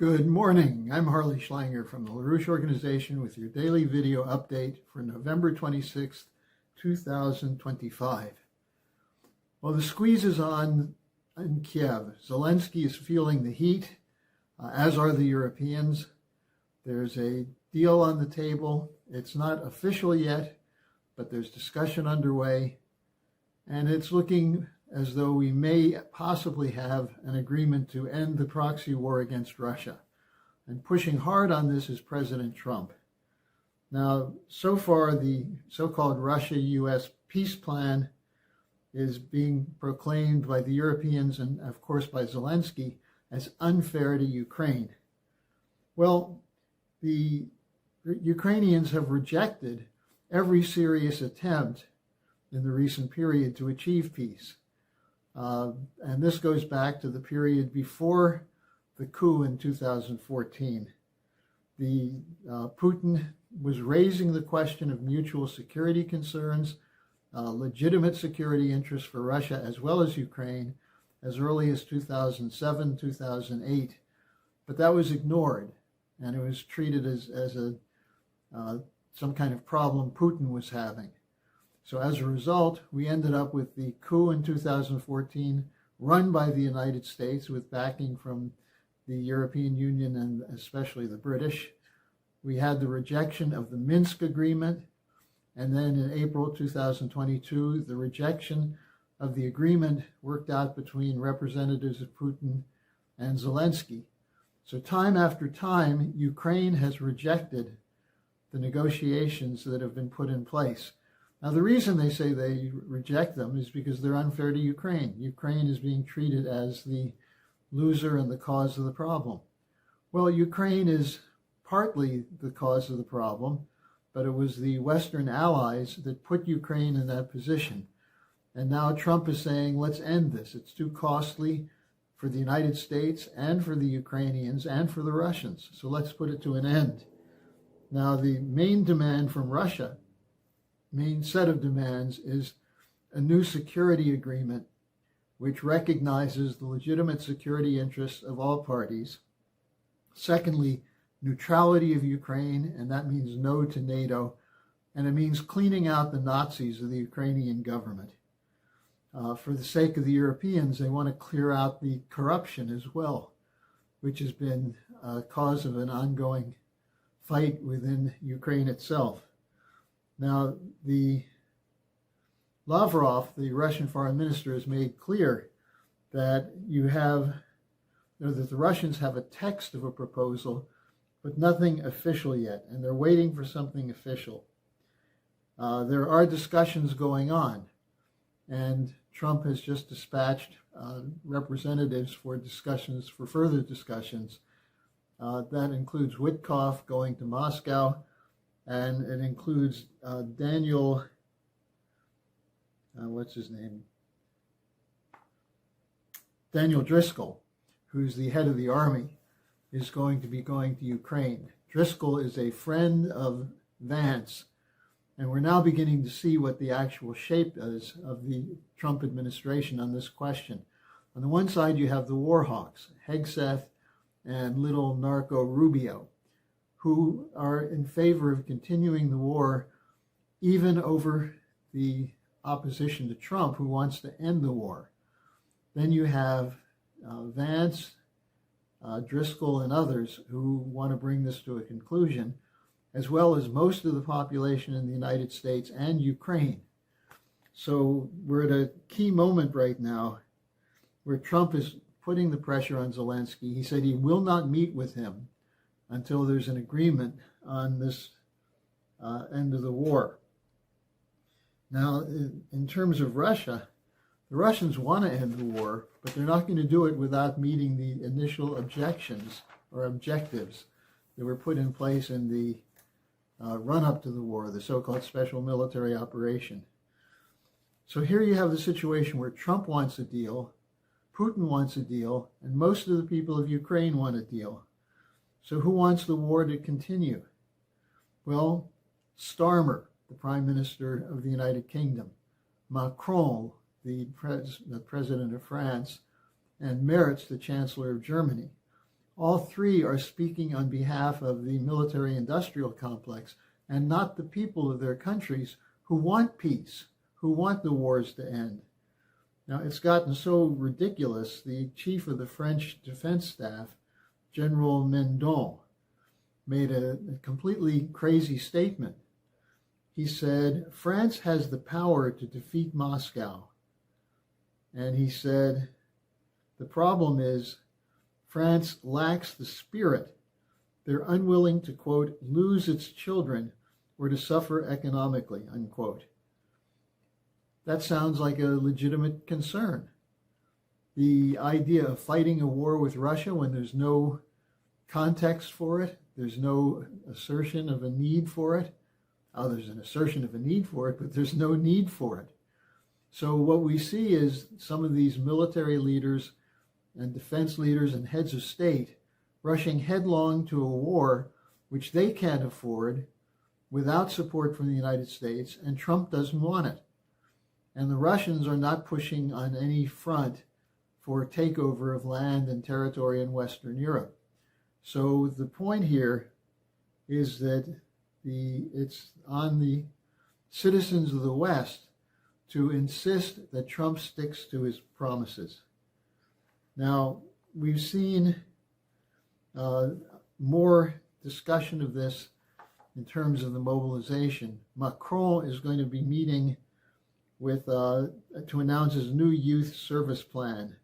Good morning. I'm harleysch from the LaRouche organization with your daily video update for November 26th, 2025. Well, the squeeze is on in Kiev. Zelensky is feeling the heat, as are the Europeans. There's a deal on the table. It's not official yet, but there's discussion underway, and it's looking as though we may possibly have an agreement to end the proxy war against Russia. And pushing hard on this is President Trump. Now, so far, the so-called Russia-US peace plan is being proclaimed by the Europeans and, of course, by Zelensky as unfair to Ukraine. Well, the Ukrainians have rejected every serious attempt in the recent period to achieve peace. And this goes back to the period before the coup in 2014. Putin was raising the question of mutual security concerns, legitimate security interests for Russia as well as Ukraine as early as 2007, 2008. But that was ignored, and it was treated as some kind of problem Putin was having. So as a result, we ended up with the coup in 2014 run by the United States with backing from the European Union and especially the British. We had the rejection of the Minsk agreement, and then in April 2022, the rejection of the agreement worked out between representatives of Putin and Zelensky. So time after time, Ukraine has rejected the negotiations that have been put in place. Now, the reason they say they reject them is because they're unfair to Ukraine. Ukraine is being treated as the loser and the cause of the problem. Well, Ukraine is partly the cause of the problem, but it was the Western allies that put Ukraine in that position. And now Trump is saying, let's end this. It's too costly for the United States and for the Ukrainians and for the Russians. So let's put it to an end. Now, the main demand from Russia, main set of demands, is a new security agreement which recognizes the legitimate security interests of all parties. Secondly, neutrality of Ukraine, and that means no to NATO, and it means cleaning out the Nazis of the Ukrainian government. For the sake of the Europeans, they want to clear out the corruption as well, which has been a cause of an ongoing fight within Ukraine itself. Now, Lavrov, the Russian foreign minister, has made clear that that the Russians have a text of a proposal, but nothing official yet, and they're waiting for something official. There are discussions going on, and Trump has just dispatched representatives for further discussions. That includes Witkoff going to Moscow, and it includes Daniel, Daniel Driscoll, who's the head of the army, is going to be going to Ukraine. Driscoll is a friend of Vance, and we're now beginning to see what the actual shape is of the Trump administration on this question. On the one side, you have the war hawks, Hegseth and little narco Rubio, who are in favor of continuing the war even over the opposition to Trump, who wants to end the war. Then you have Vance, Driscoll, and others who want to bring this to a conclusion, as well as most of the population in the United States and Ukraine. So we're at a key moment right now where Trump is putting the pressure on Zelensky. He said he will not meet with him until there's an agreement on this end of the war. Now, in terms of Russia, the Russians want to end the war, but they're not going to do it without meeting the initial objections or objectives that were put in place in the run-up to the war, the so-called special military operation. So here you have the situation where Trump wants a deal, Putin wants a deal, and most of the people of Ukraine want a deal. So who wants the war to continue? Well, Starmer, the Prime Minister of the United Kingdom, Macron, the President of France, and Merz, the Chancellor of Germany. All three are speaking on behalf of the military-industrial complex and not the people of their countries who want peace, who want the wars to end. Now, it's gotten so ridiculous. The chief of the French defense staff, General Mendon, made a completely crazy statement. He said, France has the power to defeat Moscow. And he said, the problem is France lacks the spirit. They're unwilling to, quote, lose its children or to suffer economically, unquote. That sounds like a legitimate concern. The idea of fighting a war with Russia when there's no context for it, there's no assertion of a need for it. Oh, there's an assertion of a need for it, but there's no need for it. So what we see is some of these military leaders and defense leaders and heads of state rushing headlong to a war which they can't afford without support from the United States, and Trump doesn't want it. And the Russians are not pushing on any front for takeover of land and territory in Western Europe. So the point here is that it's on the citizens of the West to insist that Trump sticks to his promises. Now, we've seen more discussion of this in terms of the mobilization. Macron is going to be meeting with to announce his new youth service plan.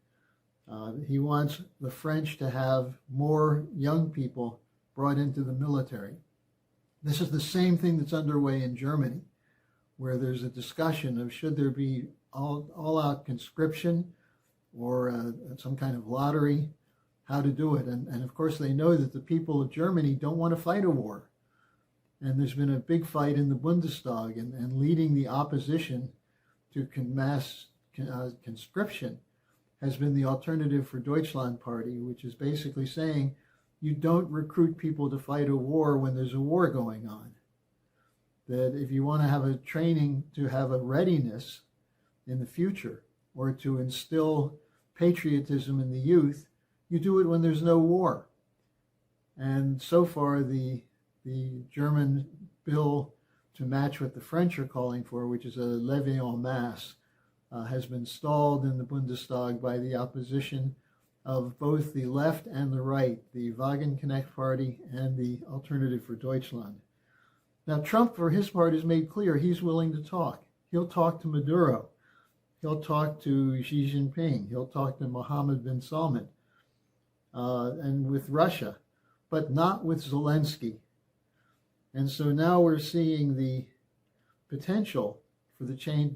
He wants the French to have more young people brought into the military. This is the same thing that's underway in Germany, where there's a discussion of should there be all-out conscription or some kind of lottery, how to do it. And of course, they know that the people of Germany don't want to fight a war. And there's been a big fight in the Bundestag, and leading the opposition to mass conscription has been the Alternative for Deutschland party, which is basically saying you don't recruit people to fight a war when there's a war going on. That if you want to have a training to have a readiness in the future or to instill patriotism in the youth, you do it when there's no war. And so far, the German bill to match what the French are calling for, which is a levée en masse, has been stalled in the Bundestag by the opposition of both the left and the right, the Wagenknecht party and the Alternative for Deutschland. Now, Trump, for his part, has made clear he's willing to talk. He'll talk to Maduro. He'll talk to Xi Jinping. He'll talk to Mohammed bin Salman and with Russia, but not with Zelensky. And so now we're seeing the potential for the change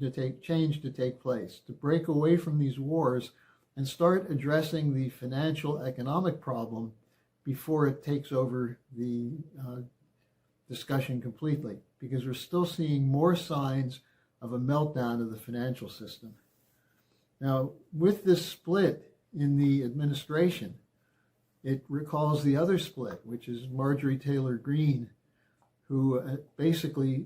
to take place, to break away from these wars and start addressing the financial economic problem before it takes over the discussion completely, because we're still seeing more signs of a meltdown of the financial system. Now, with this split in the administration, it recalls the other split, which is Marjorie Taylor Greene, who basically,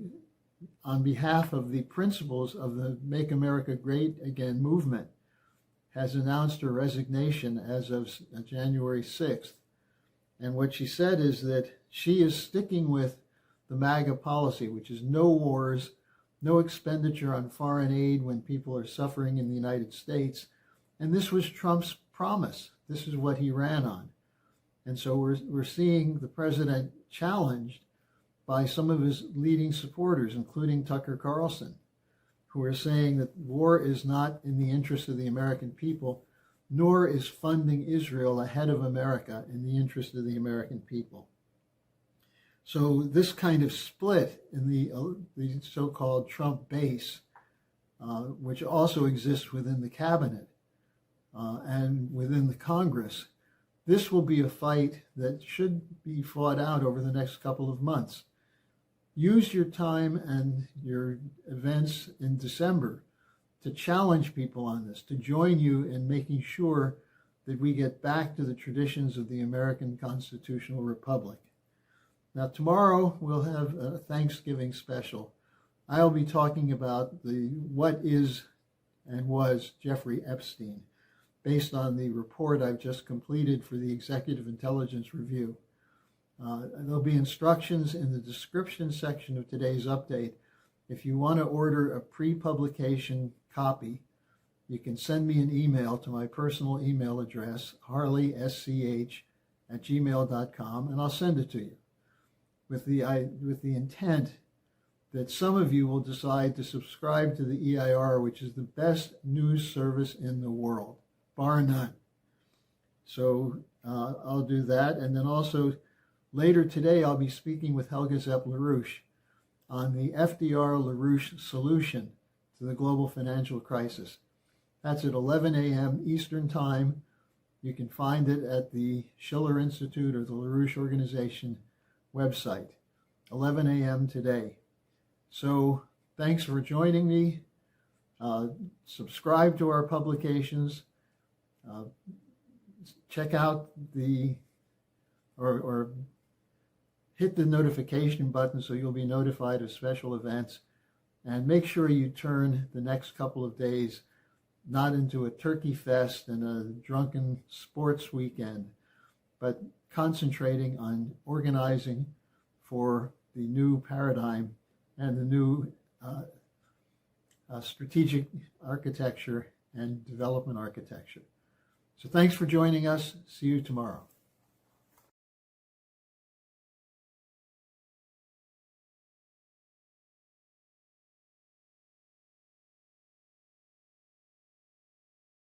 on behalf of the principles of the Make America Great Again movement, has announced her resignation as of January 6th. And what she said is that she is sticking with the MAGA policy, which is no wars, no expenditure on foreign aid when people are suffering in the United States. And this was Trump's promise. This is what he ran on. And so we're seeing the president challenged by some of his leading supporters, including Tucker Carlson, who are saying that war is not in the interest of the American people, nor is funding Israel ahead of America in the interest of the American people. So this kind of split in the so-called Trump base, which also exists within the cabinet and within the Congress, this will be a fight that should be fought out over the next couple of months. Use your time and your events in December to challenge people on this, to join you in making sure that we get back to the traditions of the American constitutional republic. Now, tomorrow we'll have a Thanksgiving special. I'll be talking about what is and was Jeffrey Epstein. based on the report I've just completed for the Executive Intelligence Review. There'll be instructions in the description section of today's update. If you want to order a pre-publication copy, you can send me an email to my personal email address, harleysch@gmail.com, and I'll send it to you with the intent that some of you will decide to subscribe to the EIR, which is the best news service in the world, bar none. So I'll do that. And then also later today, I'll be speaking with Helga Zepp-LaRouche on the FDR-LaRouche solution to the global financial crisis. That's at 11 a.m. Eastern Time. You can find it at the Schiller Institute or the LaRouche Organization website, 11 a.m. today. So thanks for joining me. Subscribe to our publications. Check out or hit the notification button so you'll be notified of special events. And make sure you turn the next couple of days not into a turkey fest and a drunken sports weekend, but concentrating on organizing for the new paradigm and the new strategic architecture and development architecture. So thanks for joining us. See you tomorrow.